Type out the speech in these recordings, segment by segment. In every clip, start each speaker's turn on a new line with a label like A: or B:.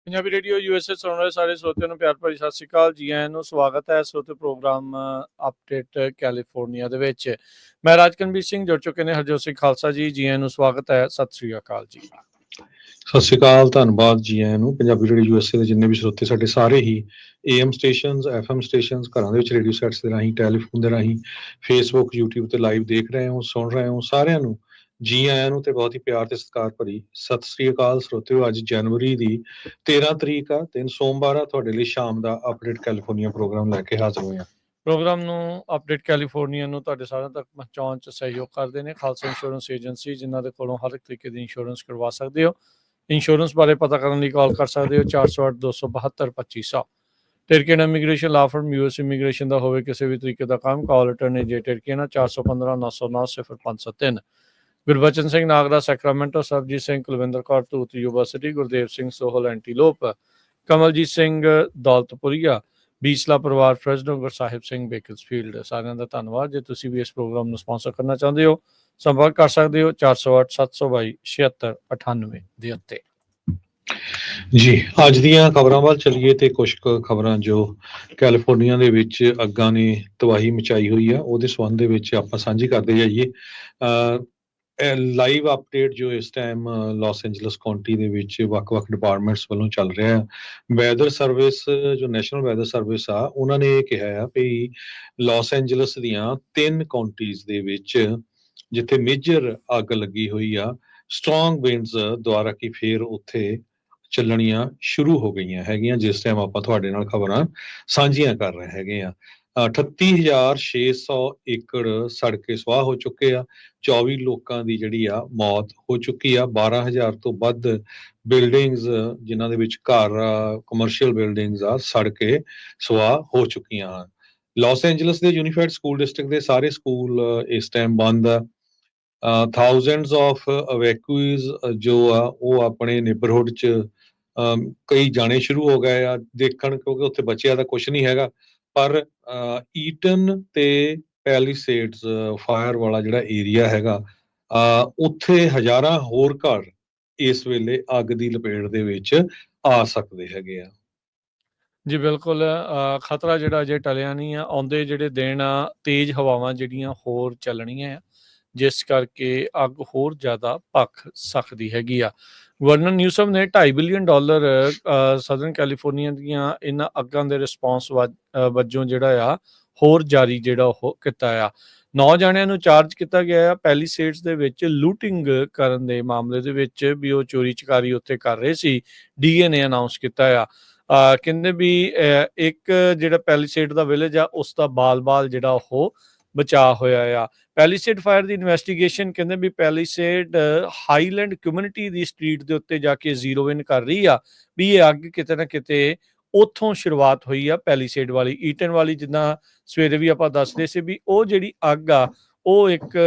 A: Punjabi radio USA ਸੁਣ ਰਹੇ ਸਾਰੇ ਸਰੋਤਿਆਂ ਨੂੰ ਪਿਆਰ ਭਰੀ ਸਤਿ ਸ਼੍ਰੀ ਅਕਾਲ। ਜੀ ਆਇਆਂ ਨੂੰ ਸਵਾਗਤ ਹੈ ਸਰੋਤੇ ਪ੍ਰੋਗਰਾਮ ਅਪਡੇਟ ਕੈਲੀਫੋਰਨੀਆ ਦੇ ਵਿੱਚ। ਮੈਂ ਰਾਜਕਨਵੀਰ ਸਿੰਘ ਜੁੜ ਚੁੱਕੇ ਨੇ ਹਰਜੋਤ ਸਿੰਘ ਖਾਲਸਾ ਜੀ। ਜੀ ਆਇਆਂ ਨੂੰ ਸਵਾਗਤ ਹੈ। ਸਤਿ ਸ਼੍ਰੀ ਅਕਾਲ ਜੀ।
B: ਸਤਿ ਸ਼੍ਰੀ ਅਕਾਲ, ਧੰਨਵਾਦ ਜੀ ਆਇਆਂ ਨੂੰ। ਪੰਜਾਬੀ ਰੇਡੀਓ USA ਦੇ ਜਿੰਨੇ ਵੀ ਸਰੋਤੇ ਸਾਡੇ ਸਾਰੇ ਹੀ AM ਸਟੇਸ਼ਨਸ, FM ਸਟੇਸ਼ਨਸ, ਘਰਾਂ ਦੇ ਵਿੱਚ ਰੇਡੀਓ ਸੈਟਸ ਦੇ ਰਾਹੀਂ, ਟੈਲੀਫੋਨ ਦੇ ਰਾਹੀਂ, ਫੇਸਬੁੱਕ, YouTube ਤੇ ਲਾਈਵ ਦੇਖ ਰਹੇ ਹੋ, ਸੁਣ ਰਹੇ ਹੋ, ਸਾਰਿਆਂ ਨੂੰ ਜੀ ਆਇਆਂ ਨੂੰ ਤੇ ਬਹੁਤ ਹੀ ਪਿਆਰ ਤੇ ਸਤਿਕਾਰ ਭਰੀ ਸਤਿ ਸ੍ਰੀ ਅਕਾਲ ਸਰੋਤਿਓ। ਅੱਜ ਜਨਵਰੀ ਦੀ 13 ਤਰੀਕ ਆ, ਦਿਨ ਸੋਮਵਾਰ ਆ। ਤੁਹਾਡੇ ਲਈ ਸ਼ਾਮ ਦਾ ਅਪਡੇਟ ਕੈਲੀਫੋਰਨੀਆ ਪ੍ਰੋਗਰਾਮ ਲੈ ਕੇ ਹਾਜ਼ਰ ਹੋਏ ਹਾਂ।
A: ਪ੍ਰੋਗਰਾਮ ਨੂੰ ਅਪਡੇਟ ਕੈਲੀਫੋਰਨੀਆ ਨੂੰ ਤੁਹਾਡੇ ਸਾਰਿਆਂ ਤੱਕ ਪਹੁੰਚਾਉਣ 'ਚ ਸਹਿਯੋਗ ਕਰਦੇ ਨੇ ਖਾਲਸਾ ਇੰਸ਼ੋਰੈਂਸ ਏਜੰਸੀ, ਜਿਨ੍ਹਾਂ ਦੇ ਕੋਲੋਂ ਹਰ ਇੱਕ ਤਰੀਕੇ ਦੀ ਇੰਸ਼ੋਰੈਂਸ ਕਰਵਾ ਸਕਦੇ ਹੋ। ਇੰਸ਼ੋਰੈਂਸ ਬਾਰੇ ਪਤਾ ਕਰਨ ਲਈ ਕਾਲ ਕਰ ਸਕਦੇ ਹੋ 408-272-2500। ਟਿਰਕੇਨ ਇਮੀਗ੍ਰੇਸ਼ਨ ਲਾ ਫਰਮ US ਇਮੀਗ੍ਰੇਸ਼ਨ ਦਾ ਹੋਵੇ ਕਿਸੇ ਵੀ ਤਰੀਕੇ ਦਾ ਕੰਮ, ਕਾਲ ਅਟਰਨੀ ਜੇ ਟਿਰਕੇਨ 415-909-0503। ਗੁਰਬਚਨ ਸਿੰਘ ਨਾਗਰਾ ਸੈਕਰਾਮੈਂਟੋ, ਸਰਬਜੀਤ ਸਿੰਘ ਕੁਲਵਿੰਦਰ ਕੌਰ ਧੂਤ ਯੂਨੀਵਰਸਿਟੀ, ਗੁਰਦੇਵ ਸਿੰਘ ਸੋਹਲ ਐਂਟੀਲੋਪ, ਕਮਲਜੀਤ ਸਿੰਘ ਦੌਲਤਪੁਰੀਆ, ਬੀਸਲਾ ਪਰਿਵਾਰ ਫਰੈਜ਼ਨੋ, ਗੁਰਸਾਹਿਬ ਸਿੰਘ ਬੇਕਰਸਫੀਲਡ। ਸਾਰਿਆਂ ਦਾ ਧੰਨਵਾਦ। ਜੇ ਤੁਸੀਂ ਵੀ ਇਸ ਪ੍ਰੋਗਰਾਮ ਨੂੰ ਸਪਾਂਸਰ ਕਰਨਾ ਚਾਹੁੰਦੇ ਹੋ ਸੰਪਰਕ ਕਰ ਸਕਦੇ ਹੋ 408-722-7698 ਦੇ ਉੱਤੇ।
B: ਜੀ ਅੱਜ ਦੀਆਂ ਖਬਰਾਂ ਵੱਲ ਚੱਲੀਏ ਤੇ ਕੁਝ ਕੁ ਖਬਰਾਂ ਜੋ ਕੈਲੀਫੋਰਨੀਆ ਦੇ ਵਿੱਚ ਅੱਗਾਂ ਨੇ ਤਬਾਹੀ ਮਚਾਈ ਹੋਈ ਆ ਉਹਦੇ ਸੰਬੰਧ ਦੇ ਵਿੱਚ ਆਪਾਂ ਸਾਂਝੀ ਕਰਦੇ ਜਾਈਏ। ਲਾਈਵ ਅਪਡੇਟ ਜੋ ਇਸ ਟਾਈਮ ਲਾਸ ਐਂਜਲਸ ਕਾਉਂਟੀ ਦੇ ਵਿੱਚ ਵੱਖ-ਵੱਖ ਡਿਪਾਰਟਮੈਂਟਸ ਵੱਲੋਂ ਚੱਲ ਰਿਹਾ ਹੈ। ਵੈਦਰ ਸਰਵਿਸ ਜੋ ਨੈਸ਼ਨਲ ਵੈਦਰ ਸਰਵਿਸ ਆ, ਉਹਨਾਂ ਨੇ ਇਹ ਕਿਹਾ ਆ ਵੀ ਲਾਸ ਐਂਜਲਸ ਦੀਆਂ 3 ਕਾਉਂਟੀਜ਼ ਦੇ ਵਿੱਚ ਜਿੱਥੇ ਮੇਜਰ ਅੱਗ ਲੱਗੀ ਹੋਈ ਆ, ਸਟਰੋਂਗ ਵਿੰਡਸ ਦੁਆਰਾ ਕੀ ਫੇਰ ਉੱਥੇ ਚੱਲਣੀਆਂ ਸ਼ੁਰੂ ਹੋ ਗਈਆਂ ਹੈਗੀਆਂ। ਜਿਸ ਟਾਈਮ ਆਪਾਂ ਤੁਹਾਡੇ ਨਾਲ ਖਬਰਾਂ ਸਾਂਝੀਆਂ ਕਰ ਰਹੇ ਹੈਗੇ ਆ। 38,600 ਏਕੜ ਸੜ ਕੇ ਸਵਾਹ ਹੋ ਚੁੱਕੇ ਆ। 24 ਲੋਕਾਂ ਦੀ ਜਿਹੜੀ ਆ ਮੌਤ ਹੋ ਚੁੱਕੀ ਆ। 12,000 ਤੋਂ ਵੱਧ ਬਿਲਡਿੰਗਸ ਜਿਨ੍ਹਾਂ ਦੇ ਵਿੱਚ ਘਰ ਕਮਰਸ਼ੀਅਲ ਬਿਲਡਿੰਗਸ ਆ ਸੜ ਕੇ ਸਵਾਹ ਹੋ ਚੁੱਕੀਆਂ ਹਨ। ਲਾਸ ਐਂਜਲਸ ਦੇ ਯੂਨੀਫਾਈਡ ਸਕੂਲ ਡਿਸਟ੍ਰਿਕਟ ਦੇ ਸਾਰੇ ਸਕੂਲ ਇਸ ਟਾਈਮ ਬੰਦ ਆ। ਥਾਊਜ਼ੈਂਡਸ ਆਫ ਅਵੈਕੂਈਜ਼ ਜੋ ਆ ਉਹ ਆਪਣੇ ਨੇਬਰਹੁੱਡ 'ਚ ਕਈ ਜਾਣੇ ਸ਼ੁਰੂ ਹੋ ਗਏ ਆ ਦੇਖਣ, ਕਿਉਂਕਿ ਉੱਥੇ ਬਚਿਆ ਤਾਂ ਕੁਛ ਨਹੀਂ ਹੈਗਾ। ਪਰ ਈਟਨ ਤੇ ਪੈਲੀਸੇਡਸ ਫਾਇਰ ਵਾਲਾ ਜਿਹੜਾ ਏਰੀਆ ਹੈਗਾ, ਉੱਥੇ ਹਜ਼ਾਰਾਂ ਹੋਰ ਘਰ ਇਸ ਵੇਲੇ ਅੱਗ ਦੀ ਲਪੇਟ ਦੇ ਵਿੱਚ ਆ ਸਕਦੇ ਹੈਗੇ ਆ।
A: ਜੀ ਬਿਲਕੁਲ, ਖਤਰਾ ਜਿਹੜਾ ਅਜੇ ਟਲਿਆ ਨਹੀਂ ਆ। ਆਉਂਦੇ ਜਿਹੜੇ ਦਿਨ ਆ ਤੇਜ਼ ਹਵਾਵਾਂ ਜਿਹੜੀਆਂ ਹੋਰ ਚੱਲਣੀਆਂ ਆ, ਜਿਸ ਕਰਕੇ ਅੱਗ ਹੋਰ ਜ਼ਿਆਦਾ ਭਖ ਸਕਦੀ ਹੈਗੀ ਆ। ਗਵਰਨਰ ਨਿਊਸਮ ਨੇ $2.5 ਬਿਲੀਅਨ ਸਦਰਨ ਕੈਲੀਫੋਰਨੀਆ ਦੀਆਂ ਇਹਨਾਂ ਅੱਗਾਂ ਦੇ ਰਿਸਪੌਂਸ ਵਜੋਂ ਜਿਹੜਾ ਆ ਹੋਰ ਜਾਰੀ ਜਿਹੜਾ ਉਹ ਕੀਤਾ ਆ। 9 ਜਾਣਿਆਂ ਨੂੰ ਚਾਰਜ ਕੀਤਾ ਗਿਆ ਆ ਪੈਲੀਸੇਡਸ ਦੇ ਵਿੱਚ ਲੂਟਿੰਗ ਕਰਨ ਦੇ ਮਾਮਲੇ ਦੇ ਵਿੱਚ ਵੀ ਉਹ ਚੋਰੀ ਚਕਾਰੀ ਉੱਥੇ ਕਰ ਰਹੇ ਸੀ। DA ਨੇ ਅਨਾਊਂਸ ਕੀਤਾ ਆ। ਕਹਿੰਦੇ ਵੀ ਇੱਕ ਜਿਹੜਾ ਪੈਲੀਸੇਡ ਦਾ ਵਿਲੇਜ ਆ ਉਸ ਦਾ ਬਾਲ ਜਿਹੜਾ ਉਹ ਬਚਾਅ ਹੋਇਆ ਆ। ਪੈਲੀਸੇਡ ਫਾਇਰ ਦੀ ਇਨਵੈਸਟੀਗੇਸ਼ਨ ਕਹਿੰਦੇ ਵੀ ਪੈਲੀਸੇਡ ਹਾਈਲੈਂਡ ਕਮਿਊਨਿਟੀ ਦੀ ਸਟਰੀਟ ਦੇ ਉੱਤੇ ਜਾ ਕੇ ਜ਼ੀਰੋ ਇਨ ਕਰ ਰਹੀ ਆ ਵੀ ਇਹ ਅੱਗ ਕਿਤੇ ਨਾ ਕਿਤੇ ਉੱਥੋਂ ਸ਼ੁਰੂਆਤ ਹੋਈ ਆ। ਪੈਲੀਸੇਡ ਵਾਲੀ, ਈਟਨ ਵਾਲੀ, ਜਿੱਦਾਂ ਸਵੇਰੇ ਵੀ ਆਪਾਂ ਦੱਸਦੇ ਸੀ ਵੀ ਉਹ ਜਿਹੜੀ ਅੱਗ ਆ ਉਹ ਇੱਕ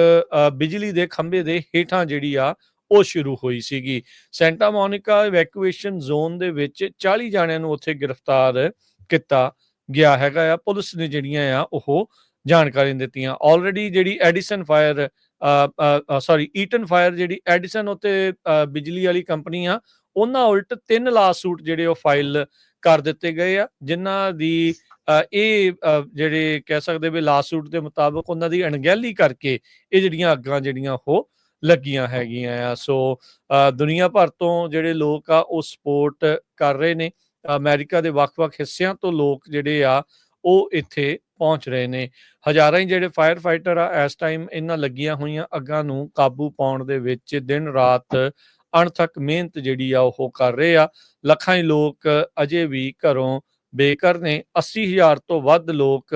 A: ਬਿਜਲੀ ਦੇ ਖੰਭੇ ਦੇ ਹੇਠਾਂ ਜਿਹੜੀ ਆ ਉਹ ਸ਼ੁਰੂ ਹੋਈ ਸੀਗੀ। ਸੈਂਟਾ ਮੋਨਿਕਾ ਇਵੈਕੂਏਸ਼ਨ ਜ਼ੋਨ ਦੇ ਵਿੱਚ 40 ਜਾਣਿਆਂ ਨੂੰ ਉੱਥੇ ਗ੍ਰਿਫਤਾਰ ਕੀਤਾ ਗਿਆ ਹੈਗਾ ਆ। ਪੁਲਿਸ ਨੇ ਜਿਹੜੀਆਂ ਆ ਉਹ ਜਾਣਕਾਰੀ ਦਿੱਤੀਆਂ। ਆਲਰੇਡੀ ਜਿਹੜੀ ਐਡੀਸਨ ਫਾਇਰ ਈਟਨ ਫਾਇਰ ਜਿਹੜੀ ਐਡੀਸਨ ਉੱਤੇ ਬਿਜਲੀ ਵਾਲੀ ਕੰਪਨੀ ਆ, ਉਹਨਾਂ ਉਲਟ 3 ਲਾਸੂਟ ਜਿਹੜੇ ਉਹ ਫਾਈਲ ਕਰ ਦਿੱਤੇ ਗਏ ਆ, ਜਿਨ੍ਹਾਂ ਦੀ ਇਹ ਜਿਹੜੇ ਕਹਿ ਸਕਦੇ ਵੀ ਲਾਸੂਟ ਦੇ ਮੁਤਾਬਕ ਉਹਨਾਂ ਦੀ ਅਣਗਹਿਲੀ ਕਰਕੇ ਇਹ ਜਿਹੜੀਆਂ ਅੱਗਾਂ ਜਿਹੜੀਆਂ ਉਹ ਲੱਗੀਆਂ ਹੈਗੀਆਂ ਆ। ਸੋ ਦੁਨੀਆ ਭਰ ਤੋਂ ਜਿਹੜੇ ਲੋਕ ਆ ਉਹ ਸਪੋਰਟ ਕਰ ਰਹੇ ਨੇ। ਅਮਰੀਕਾ ਦੇ ਵੱਖ-ਵੱਖ ਹਿੱਸਿਆਂ ਤੋਂ ਲੋਕ ਜਿਹੜੇ ਆ ਉਹ ਇੱਥੇ ਪਹੁੰਚ ਰਹੇ ਨੇ। ਹਜ਼ਾਰਾਂ ਹੀ ਜਿਹੜੇ ਫਾਇਰ ਫਾਈਟਰ ਆ ਇਸ ਟਾਈਮ ਇਹਨਾਂ ਲੱਗੀਆਂ ਹੋਈਆਂ ਅੱਗਾਂ ਨੂੰ ਕਾਬੂ ਪਾਉਣ ਦੇ ਵਿੱਚ ਦਿਨ ਰਾਤ ਅਣਥੱਕ ਮਿਹਨਤ ਜਿਹੜੀ ਆ ਉਹ ਕਰ ਰਹੇ ਆ। ਲੱਖਾਂ ਹੀ ਲੋਕ ਅਜੇ ਵੀ ਘਰੋਂ ਬੇਘਰ ਨੇ। 80,000 ਤੋਂ ਵੱਧ ਲੋਕ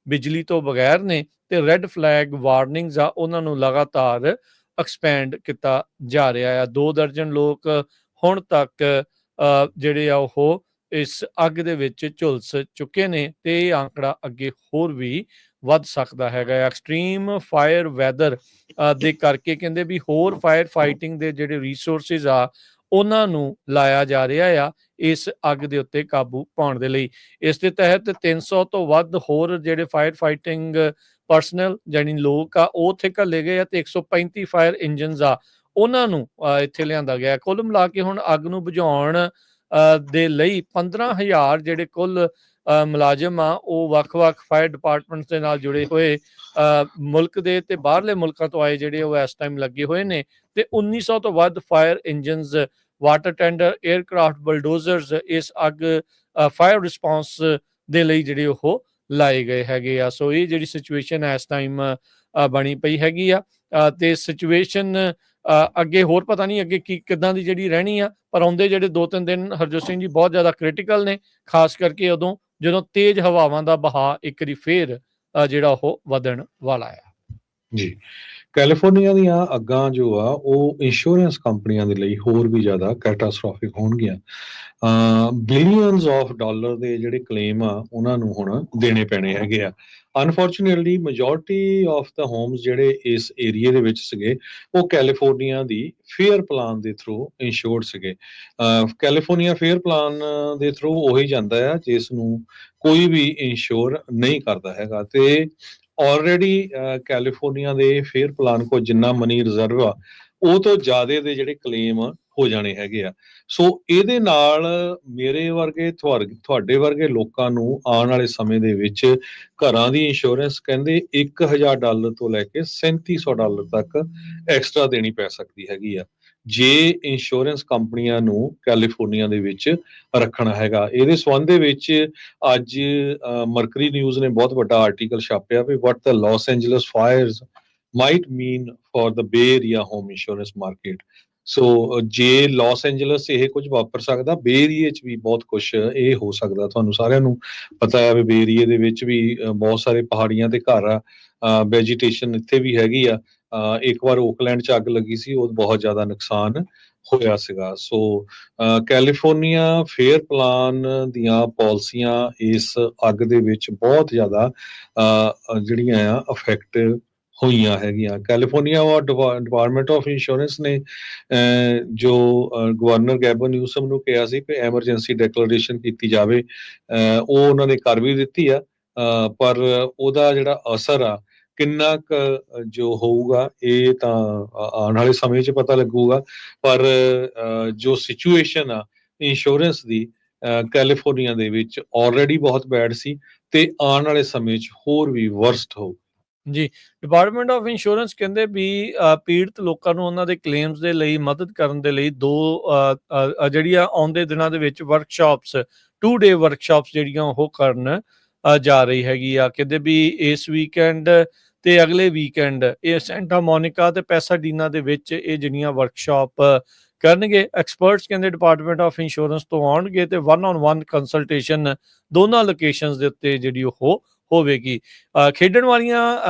A: ਬਿਜਲੀ ਤੋਂ ਬਗੈਰ ਨੇ ਤੇ ਰੈੱਡ ਫਲੈਗ ਵਾਰਨਿੰਗਸ ਆ ਉਹਨਾਂ ਨੂੰ ਲਗਾਤਾਰ ਐਕਸਪੈਂਡ ਕੀਤਾ ਜਾ ਰਿਹਾ ਆ। 2 ਦਰਜਨ ਲੋਕ ਹੁਣ ਤੱਕ ਜਿਹੜੇ ਆ ਉਹ ਇਸ ਅੱਗ ਦੇ ਵਿੱਚ ਝੁਲਸ ਚੁੱਕੇ ਨੇ ਤੇ ਇਹ ਆંકੜਾ ਅੱਗੇ ਹੋਰ ਵੀ ਵੱਧ ਸਕਦਾ ਹੈਗਾ। ਐਕਸਟ੍ਰੀਮ ਫਾਇਰ ਵੈਦਰ ਦੇ ਕਰਕੇ ਕਹਿੰਦੇ ਵੀ ਹੋਰ ਫਾਇਰ ਫਾਈਟਿੰਗ ਦੇ ਜਿਹੜੇ ਰਿਸੋਰਸਿਸ ਆ ਉਹਨਾਂ ਨੂੰ ਲਾਇਆ ਜਾ ਰਿਹਾ ਆ ਇਸ ਅੱਗ ਦੇ ਉੱਤੇ ਕਾਬੂ ਪਾਉਣ ਦੇ ਲਈ। ਇਸ ਦੇ ਤਹਿਤ 300 ਤੋਂ ਵੱਧ ਹੋਰ ਜਿਹੜੇ ਫਾਇਰ ਫਾਈਟਿੰਗ ਪਰਸਨਲ ਜਾਨੀ ਲੋਕ ਆ ਉਹ ਉੱਥੇ ਘੱਲੇ ਗਏ ਆ ਤੇ 135 ਫਾਇਰ ਇੰਜਨਸ ਆ ਉਹਨਾਂ ਨੂੰ ਇੱਥੇ ਲਿਆਂਦਾ ਗਿਆ। ਕੁੱਲ ਮਿਲਾ ਕੇ ਹੁਣ ਅੱਗ ਨੂੰ ਬੁਝਾਉਣ ਦੇ ਲਈ 15,000 ਜਿਹੜੇ ਕੁੱਲ ਮੁਲਾਜ਼ਮ ਆ ਉਹ ਵੱਖ-ਵੱਖ ਫਾਇਰ ਡਿਪਾਰਟਮੈਂਟਸ ਦੇ ਨਾਲ ਜੁੜੇ ਹੋਏ ਮੁਲਕ ਦੇ ਤੇ ਬਾਹਰਲੇ ਮੁਲਕਾਂ ਤੋਂ ਆਏ ਜਿਹੜੇ ਉਹ ਇਸ ਟਾਈਮ ਲੱਗੇ ਹੋਏ ਨੇ ਤੇ 1900 ਤੋਂ ਵੱਧ fire engines, water tender, aircraft, bulldozers ਇਸ ਅੱਗ ਫਾਇਰ ਰਿਸਪੌਂਸ ਦੇ ਲਈ ਜਿਹੜੇ ਉਹ ਲਾਏ ਗਏ ਹੈਗੇ ਆ। ਸੋ ਇਹ ਜਿਹੜੀ ਸਿਚੁਏਸ਼ਨ ਇਸ ਟਾਈਮ ਬਣੀ ਪਈ ਹੈਗੀ ਆ ਤੇ ਸਿਚੁਏਸ਼ਨ ਅੱਗੇ ਹੋਰ ਪਤਾ ਨਹੀਂ ਅੱਗੇ ਕਿੱਦਾਂ ਦੀ ਜਿਹੜੀ ਰਹਿਣੀ ਆ, ਪਰ ਆਉਂਦੇ ਜਿਹੜੇ 2-3 ਦਿਨ ਹਰਜੋਤ ਸਿੰਘ ਜੀ ਬਹੁਤ ਜ਼ਿਆਦਾ ਕ੍ਰਿਟੀਕਲ ਨੇ, ਖਾਸ ਕਰਕੇ ਉਦੋਂ ਜਦੋਂ ਤੇਜ਼ ਹਵਾਵਾਂ ਦਾ ਬਹਾਅ ਇੱਕ ਵਾਰੀ ਫੇਰ ਜਿਹੜਾ ਉਹ ਵਧਣ ਵਾਲਾ ਆ।
B: ਜੀ, ਕੈਲੀਫੋਰਨੀਆ ਦੀਆਂ ਅੱਗਾਂ ਜੋ ਆ ਉਹ ਇੰਸ਼ੋਰੈਂਸ ਕੰਪਨੀਆਂ ਦੇ ਲਈ ਹੋਰ ਵੀ ਜ਼ਿਆਦਾ ਕੈਟਾਸਟ੍ਰੋਫਿਕ ਹੋਣਗੀਆਂ। ਬਿਲੀਅਨਸ ਆਫ ਡਾਲਰ ਦੇ ਜਿਹੜੇ ਕਲੇਮ ਆ ਉਹਨਾਂ ਨੂੰ ਹੁਣ ਦੇਣੇ ਪੈਣੇ ਹੈਗੇ ਆ। Unfortunately majority of the homes ਜਿਹੜੇ ਇਸ ਏਰੀਏ ਦੇ ਵਿੱਚ ਸੀਗੇ ਉਹ ਕੈਲੀਫੋਰਨੀਆ ਦੀ ਫੇਅਰ ਪਲਾਨ ਦੇ ਥਰੂ ਇੰਸ਼ੋਰਡ ਸੀਗੇ। ਕੈਲੀਫੋਰਨੀਆ ਫੇਅਰ ਪਲਾਨ ਦੇ ਥਰੂ ਉਹੀ ਜਾਂਦਾ ਆ ਜਿਸ ਨੂੰ ਕੋਈ ਵੀ ਇੰਸ਼ੋਰ ਨਹੀਂ ਕਰਦਾ ਹੈਗਾ ਤੇ ਆਲਰੇਡੀ ਕੈਲੀਫੋਰਨੀਆ ਦੇ ਫੇਅਰ ਪਲਾਨ ਕੋਲ ਜਿੰਨਾ ਮਨੀ ਰਿਜ਼ਰਵ ਆ ਉਹ ਤੋਂ ਜ਼ਿਆਦਾ ਦੇ ਜਿਹੜੇ ਕਲੇਮ ਹੋ ਜਾਣੇ ਹੈਗੇ ਆ। ਸੋ ਇਹਦੇ ਨਾਲ ਮੇਰੇ ਵਰਗੇ ਤੁਹਾਡੇ ਵਰਗੇ ਲੋਕਾਂ ਨੂੰ ਆਉਣ ਵਾਲੇ ਸਮੇਂ ਦੇ ਵਿੱਚ ਘਰਾਂ ਦੀ ਇੰਸ਼ੋਰੈਂਸ ਕਹਿੰਦੇ $1,000 ਤੋਂ ਲੈ ਕੇ $3,700 ਤੱਕ ਐਕਸਟਰਾ ਦੇਣੀ ਪੈ ਸਕਦੀ ਹੈਗੀ ਆ ਜੇ ਇੰਸ਼ੋਰੈਂਸ ਕੰਪਨੀਆਂ ਨੂੰ ਕੈਲੀਫੋਰਨੀਆ ਦੇ ਵਿੱਚ ਰੱਖਣਾ ਹੈਗਾ। ਇਹਦੇ ਸੰਬੰਧ ਦੇ ਵਿੱਚ ਅੱਜ ਮਰਕਰੀ ਨਿਊਜ਼ ਨੇ ਬਹੁਤ ਵੱਡਾ ਆਰਟੀਕਲ ਛਾਪਿਆ ਵੀ what the Los Angeles fires might mean for the Bay Area home insurance market। ਸੋ ਜੇ ਲਾਸ ਐਂਜਲਸ ਇਹ ਕੁਝ ਵਾਪਰ ਸਕਦਾ, ਬੇ ਏਰੀਏ 'ਚ ਵੀ ਬਹੁਤ ਕੁਝ ਇਹ ਹੋ ਸਕਦਾ। ਤੁਹਾਨੂੰ ਸਾਰਿਆਂ ਨੂੰ ਪਤਾ ਹੈ ਵੀ ਬੇ ਏਰੀਏ ਦੇ ਵਿੱਚ ਵੀ ਬਹੁਤ ਸਾਰੇ ਪਹਾੜੀਆਂ ਤੇ ਘਰ ਆ, ਵੈਜੀਟੇਸ਼ਨ ਇੱਥੇ ਵੀ ਹੈਗੀ ਆ। ਇੱਕ ਵਾਰ ਓਕਲੈਂਡ 'ਚ ਅੱਗ ਲੱਗੀ ਸੀ, ਉਹ ਬਹੁਤ ਜ਼ਿਆਦਾ ਨੁਕਸਾਨ ਹੋਇਆ ਸੀਗਾ। ਸੋ ਕੈਲੀਫੋਰਨੀਆ ਫੇਅਰ ਪਲਾਨ ਦੀਆਂ ਪਾਲਿਸੀਆਂ ਇਸ ਅੱਗ ਦੇ ਵਿੱਚ ਬਹੁਤ ਜ਼ਿਆਦਾ ਜਿਹੜੀਆਂ ਆ ਅਫੈਕਟ ਹੋਈਆਂ ਹੈਗੀਆਂ। ਕੈਲੀਫੋਰਨੀਆ ਡਿਪਾਰਟਮੈਂਟ ਆਫ ਇੰਸ਼ੋਰੈਂਸ ਨੇ ਜੋ ਗਵਰਨਰ ਗੈਬਨ ਨਿਊਸਮ ਨੂੰ ਕਿਹਾ ਸੀ ਕਿ ਐਮਰਜੈਂਸੀ ਡੈਕਲੇਰੇਸ਼ਨ ਕੀਤੀ ਜਾਵੇ, ਉਹ ਉਹਨਾਂ ਨੇ ਕਰ ਵੀ ਦਿੱਤੀ ਆ, ਪਰ ਉਹਦਾ ਜਿਹੜਾ ਅਸਰ ਆ ਕਿੰਨਾ ਕੁ ਜੋ ਹੋਊਗਾ ਇਹ ਤਾਂ ਆਉਣ ਵਾਲੇ ਸਮੇਂ 'ਚ ਪਤਾ ਲੱਗੂਗਾ। ਪਰ ਜੋ ਸਿਚੁਏਸ਼ਨ ਆ ਇੰਸ਼ੋਰੈਂਸ ਦੀ ਕੈਲੀਫੋਰਨੀਆ ਦੇ ਵਿੱਚ ਆਲਰੇਡੀ ਬਹੁਤ ਬੈਡ ਸੀ ਤੇ ਆਉਣ ਵਾਲੇ ਸਮੇਂ 'ਚ ਹੋਰ ਵੀ ਵਰਸਟ ਹੋਊ।
A: ਜੀ, ਡਿਪਾਰਟਮੈਂਟ ਆਫ ਇੰਸ਼ੋਰੈਂਸ ਕਹਿੰਦੇ ਵੀ ਪੀੜਤ ਲੋਕਾਂ ਨੂੰ ਉਹਨਾਂ ਦੇ ਕਲੇਮਸ ਦੇ ਲਈ ਮਦਦ ਕਰਨ ਦੇ ਲਈ ਜਿਹੜੀਆਂ ਆਉਂਦੇ ਦਿਨਾਂ ਦੇ ਵਿੱਚ ਵਰਕਸ਼ਾਪਸ 2 ਡੇ ਵਰਕਸ਼ਾਪਸ ਜਿਹੜੀਆਂ ਉਹ ਕਰਨ ਜਾ ਰਹੀ ਹੈਗੀ ਆ। ਕਹਿੰਦੇ ਵੀ ਇਸ ਵੀਕਐਂਡ ਤੇ ਅਗਲੇ ਵੀਕਐਂਡ ਇਹ ਸੈਂਟਾ ਮੋਨਿਕਾ ਤੇ ਪੈਸਾਡੀਨਾ ਦੇ ਵਿੱਚ ਇਹ ਜਿਹੜੀਆਂ ਵਰਕਸ਼ਾਪ ਕਰਨਗੇ। ਐਕਸਪਰਟਸ ਕਹਿੰਦੇ ਡਿਪਾਰਟਮੈਂਟ ਆਫ ਇੰਸ਼ੋਰੈਂਸ ਤੋਂ ਆਉਣਗੇ ਤੇ 1-on-1 ਕੰਸਲਟੇਸ਼ਨ ਦੋਨਾਂ ਲੋਕੇਸ਼ਨਸ ਦੇ ਉੱਤੇ ਜਿਹੜੀ ਉਹ ਹੋਵੇਗੀ। ਖੇਡਣ ਵਾਲੀਆਂ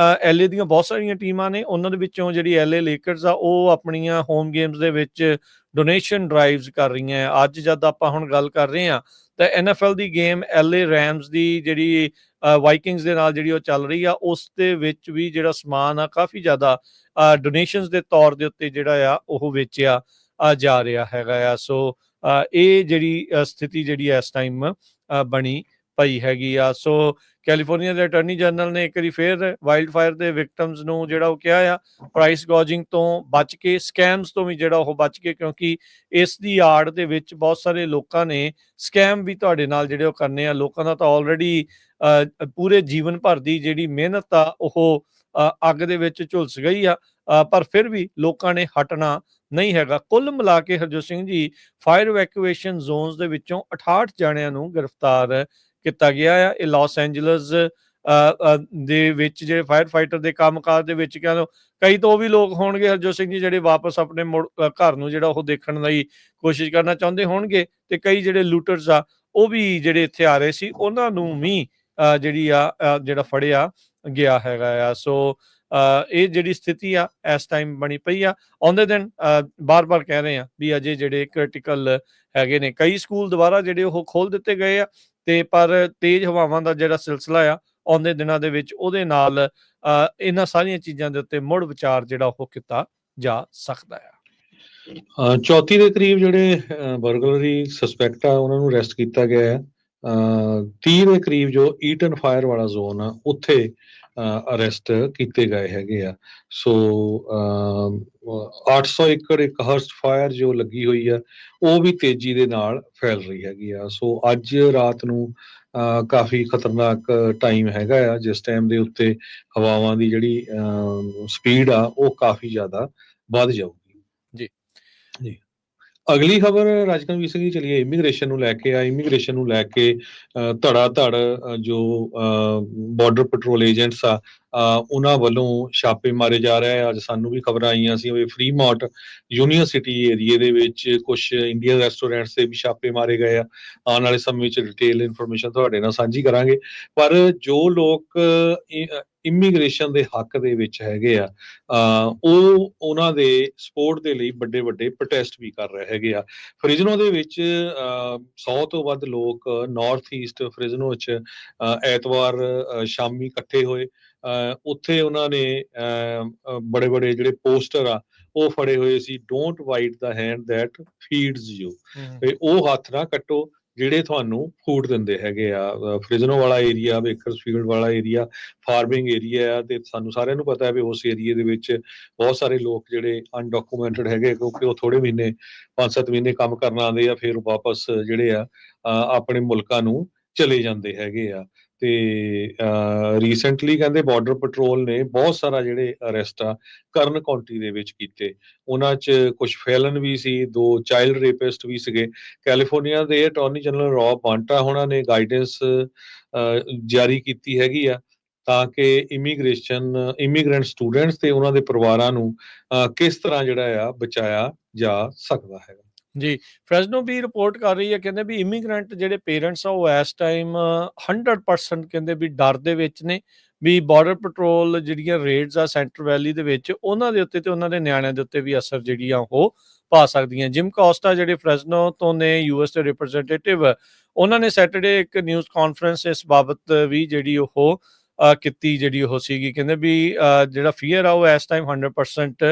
A: LA ਦੀਆਂ ਬਹੁਤ ਸਾਰੀਆਂ ਟੀਮਾਂ ਨੇ, ਉਹਨਾਂ ਦੇ ਵਿੱਚੋਂ ਜਿਹੜੀ LA ਲੇਕਰਸ ਆ ਉਹ ਆਪਣੀਆਂ ਹੋਮ ਗੇਮਸ ਦੇ ਵਿੱਚ ਡੋਨੇਸ਼ਨ ਡਰਾਈਵਸ ਕਰ ਰਹੀਆਂ ਆ। ਅੱਜ ਜਦ ਆਪਾਂ ਹੁਣ ਗੱਲ ਕਰ ਰਹੇ ਹਾਂ ਤਾਂ NFL ਦੀ ਗੇਮ LA ਰੈਮਸ ਦੀ ਜਿਹੜੀ ਵਾਈਕਿੰਗਸ ਦੇ ਨਾਲ ਜਿਹੜੀ ਉਹ ਚੱਲ ਰਹੀ ਆ, ਉਸ ਦੇ ਵਿੱਚ ਵੀ ਜਿਹੜਾ ਸਮਾਨ ਆ ਕਾਫੀ ਜ਼ਿਆਦਾ ਡੋਨੇਸ਼ਨਸ ਦੇ ਤੌਰ ਦੇ ਉੱਤੇ ਜਿਹੜਾ ਆ ਉਹ ਵੇਚਿਆ ਜਾ ਰਿਹਾ ਹੈਗਾ ਆ। ਸੋ ਇਹ ਜਿਹੜੀ ਸਥਿਤੀ ਜਿਹੜੀ ਇਸ ਟਾਈਮ ਬਣੀ ਪਈ ਹੈਗੀ ਆ। ਸੋ ਕੈਲੀਫੋਰਨੀਆ ਦੇ ਅਟਾਰਨੀ ਜਨਰਲ ਨੇ ਇੱਕ ਵਾਰੀ ਫੇਰ ਵਾਈਲਡ ਫਾਇਰ ਦੇ ਵਿਕਟਮਸ ਨੂੰ ਜਿਹੜਾ ਉਹ ਕਿਹਾ ਆ ਪ੍ਰਾਈਸ ਗੋਜਿੰਗ ਤੋਂ ਬਚ ਕੇ, ਸਕੈਮਸ ਤੋਂ ਵੀ ਜਿਹੜਾ ਉਹ ਬਚ ਕੇ, ਕਿਉਂਕਿ ਇਸ ਦੀ ਆੜ ਦੇ ਵਿੱਚ ਬਹੁਤ ਸਾਰੇ ਲੋਕਾਂ ਨੇ ਸਕੈਮ ਵੀ ਤੁਹਾਡੇ ਨਾਲ ਜਿਹੜੇ ਉਹ ਕਰਨੇ ਆ। ਲੋਕਾਂ ਦਾ ਤਾਂ ਆਲਰੇਡੀ ਪੂਰੇ ਜੀਵਨ ਭਰ ਦੀ ਜਿਹੜੀ ਮਿਹਨਤ ਆ ਉਹ ਅੱਗ ਦੇ ਵਿੱਚ ਝੁਲਸ ਗਈ ਆ, ਪਰ ਫਿਰ ਵੀ ਲੋਕਾਂ ਨੇ ਹਟਣਾ ਨਹੀਂ ਹੈਗਾ। ਕੁੱਲ ਮਿਲਾ ਕੇ Harjot Singh ji fire evacuation zones ਦੇ ਵਿੱਚੋਂ 68 ਜਾਣਿਆਂ ਨੂੰ ਗ੍ਰਿਫਤਾਰ ਕੀਤਾ ਗਿਆ ਆ। ਇਹ ਲਾਸ ਐਂਜਲਸ ਦੇ ਵਿੱਚ ਜਿਹੜੇ ਫਾਇਰ ਫਾਈਟਰ ਦੇ ਕੰਮਕਾਜ ਦੇ ਵਿੱਚ ਕਹਿ ਲਓ ਕਈ ਤਾਂ ਉਹ ਵੀ ਲੋਕ ਹੋਣਗੇ ਹਰਜੋਤ ਸਿੰਘ ਜੀ ਜਿਹੜੇ ਵਾਪਸ ਆਪਣੇ ਘਰ ਨੂੰ ਜਿਹੜਾ ਉਹ ਦੇਖਣ ਲਈ ਕੋਸ਼ਿਸ਼ ਕਰਨਾ ਚਾਹੁੰਦੇ ਹੋਣਗੇ, ਤੇ ਕਈ ਜਿਹੜੇ ਲੂਟਰਸ ਆ ਉਹ ਵੀ ਜਿਹੜੇ ਇੱਥੇ ਆ ਰਹੇ ਸੀ ਉਹਨਾਂ ਨੂੰ ਵੀ ਜਿਹੜੀ ਆ ਜਿਹੜਾ ਫੜਿਆ ਗਿਆ ਹੈਗਾ ਆ। ਸੋ ਇਹ ਜਿਹੜੀ ਸਥਿਤੀ ਆ ਇਸ ਟਾਈਮ ਬਣੀ ਪਈ ਆ। ਆਉਂਦੇ ਦਿਨ ਬਾਰ-ਬਾਰ ਕਹਿ ਰਹੇ ਆ ਵੀ ਅਜੇ ਜਿਹੜੇ ਕ੍ਰਿਟੀਕਲ ਹੈਗੇ ਨੇ, ਕਈ ਸਕੂਲ ਦੁਬਾਰਾ ਜਿਹੜੇ ਉਹ ਖੋਲ੍ਹ ਦਿੱਤੇ ਗਏ ਆ, ਤੇ ਪਰ ਤੇਜ਼ ਹਵਾਵਾਂ ਦਾ ਜਿਹੜਾ ਸਿਲਸਿਲਾ ਆ ਆਉਂਦੇ ਦਿਨਾਂ ਦੇ ਵਿੱਚ ਉਹਦੇ ਨਾਲ ਇਹਨਾਂ ਸਾਰੀਆਂ ਚੀਜ਼ਾਂ ਦੇ ਉੱਤੇ ਮੁੜ ਵਿਚਾਰ ਜਿਹੜਾ ਉਹ ਕੀਤਾ ਜਾ ਸਕਦਾ ਆ।
B: 34 ਦੇ ਕਰੀਬ ਜਿਹੜੇ ਬਰਗਲਰੀ ਸਸਪੈਕਟ ਆ ਉਹਨਾਂ ਨੂੰ ਅਰੈਸਟ ਕੀਤਾ ਗਿਆ ਹੈ। 30 ਦੇ ਕਰੀਬ ਜੋ ਈਟਨ ਫਾਇਰ ਵਾਲਾ ਜ਼ੋਨ ਆ ਉੱਥੇ ਅਰੈਸਟ ਕੀਤੇ ਗਏ ਹੈਗੇ ਆ। ਸੋ 800 ਏਕੜ ਇੱਕ ਹਰਸਟ ਫਾਇਰ ਜੋ ਲੱਗੀ ਹੋਈ ਆ ਉਹ ਵੀ ਤੇਜ਼ੀ ਦੇ ਨਾਲ ਫੈਲ ਰਹੀ ਹੈਗੀ ਆ। ਸੋ ਅੱਜ ਰਾਤ ਨੂੰ ਕਾਫੀ ਖਤਰਨਾਕ ਟਾਈਮ ਹੈਗਾ ਆ, ਜਿਸ ਟਾਈਮ ਦੇ ਉੱਤੇ ਹਵਾਵਾਂ ਦੀ ਜਿਹੜੀ ਸਪੀਡ ਆ ਉਹ ਕਾਫੀ ਜ਼ਿਆਦਾ ਵੱਧ ਜਾਊਗੀ।
A: ਜੀ
B: ਜੀ ਅਗਲੀ ਖਬਰ ਰਾਜਕਨਵੀਰ ਸਿੰਘ ਜੀ, ਚਲੀਏ ਇਮੀਗ੍ਰੇਸ਼ਨ ਨੂੰ ਲੈ ਕੇ ਆ। ਇਮੀਗ੍ਰੇਸ਼ਨ ਨੂੰ ਲੈ ਕੇ ਧੜਾ ਧੜ ਜੋ ਬਾਰਡਰ ਪੈਟਰੋਲ ਏਜੰਟਸ ਆ ਉਹਨਾਂ ਵੱਲੋਂ ਛਾਪੇ ਮਾਰੇ ਜਾ ਰਹੇ ਆ। ਅੱਜ ਸਾਨੂੰ ਵੀ ਖਬਰਾਂ ਆਈਆਂ ਸੀ ਵੀ ਫਰੀਮਾਰਟ ਯੂਨੀਵਰਸਿਟੀ ਏਰੀਏ ਦੇ ਵਿੱਚ ਕੁਝ ਇੰਡੀਅਨ ਰੈਸਟੋਰੈਂਟਸ ਤੇ ਵੀ ਛਾਪੇ ਮਾਰੇ ਗਏ ਆ। ਆਉਣ ਵਾਲੇ ਸਮੇਂ ਵਿੱਚ ਡਿਟੇਲ ਇਨਫੋਰਮੇਸ਼ਨ ਤੁਹਾਡੇ ਨਾਲ ਸਾਂਝੀ ਕਰਾਂਗੇ। ਪਰ ਜੋ ਲੋਕ ਇਮੀਗ੍ਰੇਸ਼ਨ ਦੇ ਹੱਕ ਦੇ ਵਿੱਚ ਹੈਗੇ ਆ ਉਹ ਉਹਨਾਂ ਦੇ ਸਪੋਰਟ ਦੇ ਲਈ ਵੱਡੇ ਵੱਡੇ ਪ੍ਰੋਟੈਸਟ ਵੀ ਕਰ ਰਹੇ ਹੈਗੇ ਆ। ਫ੍ਰਿਜ਼ਨੋ ਦੇ ਵਿੱਚ 100 ਤੋਂ ਵੱਧ ਲੋਕ ਨਾਰਥ ਈਸਟ ਫ੍ਰਿਜ਼ਨੋ ਵਿੱਚ ਐਤਵਾਰ ਸ਼ਾਮੀ ਇਕੱਠੇ ਹੋਏ। ਉੱਥੇ ਉਹਨਾਂ ਨੇ ਬੜੇ ਬੜੇ ਜਿਹੜੇ ਪੋਸਟਰ ਆ ਉਹ ਫੜੇ ਹੋਏ ਸੀ, don't bite the hand that feeds you, ਉਹ ਹੱਥ ਨਾ ਕੱਟੋ ਜਿਹੜੇ ਤੁਹਾਨੂੰ ਫੂਡ ਦਿੰਦੇ ਹੈਗੇ ਆ। ਫ੍ਰਿਜ਼ਨੋ ਵਾਲਾ ਏਰੀਆ, ਬੇਕਰਸਫੀਲਡ ਵਾਲਾ ਏਰੀਆ ਫਾਰਮਿੰਗ ਏਰੀਆ ਆ, ਤੇ ਸਾਨੂੰ ਸਾਰਿਆਂ ਨੂੰ ਪਤਾ ਹੈ ਵੀ ਉਸ ਏਰੀਏ ਦੇ ਵਿੱਚ ਬਹੁਤ ਸਾਰੇ ਲੋਕ ਜਿਹੜੇ ਅਨਡਾਕੂਮੈਂਟਡ ਹੈਗੇ, ਕਿਉਂਕਿ ਉਹ ਥੋੜੇ ਮਹੀਨੇ 5-7 ਮਹੀਨੇ ਕੰਮ ਕਰਨ ਆਉਂਦੇ ਆ, ਫਿਰ ਵਾਪਸ ਜਿਹੜੇ ਆ ਆਪਣੇ ਮੁਲਕਾਂ ਨੂੰ ਚਲੇ ਜਾਂਦੇ ਹੈਗੇ ਆ। ਤੇ ਰੀਸੈਂਟਲੀ ਕਹਿੰਦੇ ਬਾਰਡਰ ਪੈਟਰੋਲ ਨੇ ਬਹੁਤ ਸਾਰਾ ਜਿਹੜੇ ਅਰੈਸਟ ਆ ਕਰਨ ਕਾਉਂਟੀ ਦੇ ਵਿੱਚ ਕੀਤੇ। ਉਹਨਾਂ 'ਚ ਕੁਝ ਫੈਲਨ ਵੀ ਸੀ, 2 ਚਾਈਲਡ ਰੇਪਿਸਟ ਵੀ ਸੀਗੇ। ਕੈਲੀਫੋਰਨੀਆ ਦੇ ਅਟਾਰਨੀ ਜਨਰਲ ਰੌਬ ਬਾਂਟਾ ਉਹਨਾਂ ਨੇ ਗਾਈਡੈਂਸ ਜਾਰੀ ਕੀਤੀ ਹੈਗੀ ਆ ਤਾਂ ਕਿ ਇਮੀਗ੍ਰੈਂਟ ਸਟੂਡੈਂਟਸ ਤੇ ਉਹਨਾਂ ਦੇ ਪਰਿਵਾਰਾਂ ਨੂੰ ਕਿਸ ਤਰ੍ਹਾਂ ਜਿਹੜਾ ਆ ਬਚਾਇਆ ਜਾ ਸਕਦਾ ਹੈਗਾ।
A: ਜੀ ਫ੍ਰੈਜ਼ਨੋ ਵੀ ਰਿਪੋਰਟ ਕਰ ਰਹੀ ਹੈ, ਕਹਿੰਦੇ ਵੀ ਇਮੀਗ੍ਰੈਂਟ ਜਿਹੜੇ ਪੇਰੈਂਟਸ ਆ ਉਹ ਇਸ ਟਾਈਮ 100% ਕਹਿੰਦੇ ਵੀ ਡਰ ਦੇ ਵਿੱਚ ਨੇ ਵੀ ਬਾਰਡਰ ਪੈਟਰੋਲ ਜਿਹੜੀਆਂ ਰੇਡਸ ਆ ਸੈਂਟਰ ਵੈਲੀ ਦੇ ਵਿੱਚ ਉਹਨਾਂ ਦੇ ਉੱਤੇ ਤੇ ਉਹਨਾਂ ਦੇ ਨਿਆਣਿਆਂ ਦੇ ਉੱਤੇ ਵੀ ਅਸਰ ਜਿਹੜੀਆਂ ਉਹ ਪਾ ਸਕਦੀਆਂ। ਜਿਮ ਕੋਸਟਾ ਜਿਹੜੇ ਫ੍ਰੈਜ਼ਨੋ ਤੋਂ ਨੇ, ਯੂਐਸ ਦੇ ਰਿਪਰੈਜ਼ੈਂਟੇਟਿਵ, ਉਹਨਾਂ ਨੇ ਸੈਟਰਡੇ ਇੱਕ ਨਿਊਜ਼ ਕਾਨਫਰੰਸ ਇਸ ਬਾਬਤ ਵੀ ਜਿਹੜੀ ਉਹ ਕੀਤੀ ਜਿਹੜੀ ਉਹ ਸੀਗੀ। ਕਹਿੰਦੇ ਵੀ ਜਿਹੜਾ ਫੀਅਰ ਆ ਉਹ ਇਸ ਟਾਈਮ 100%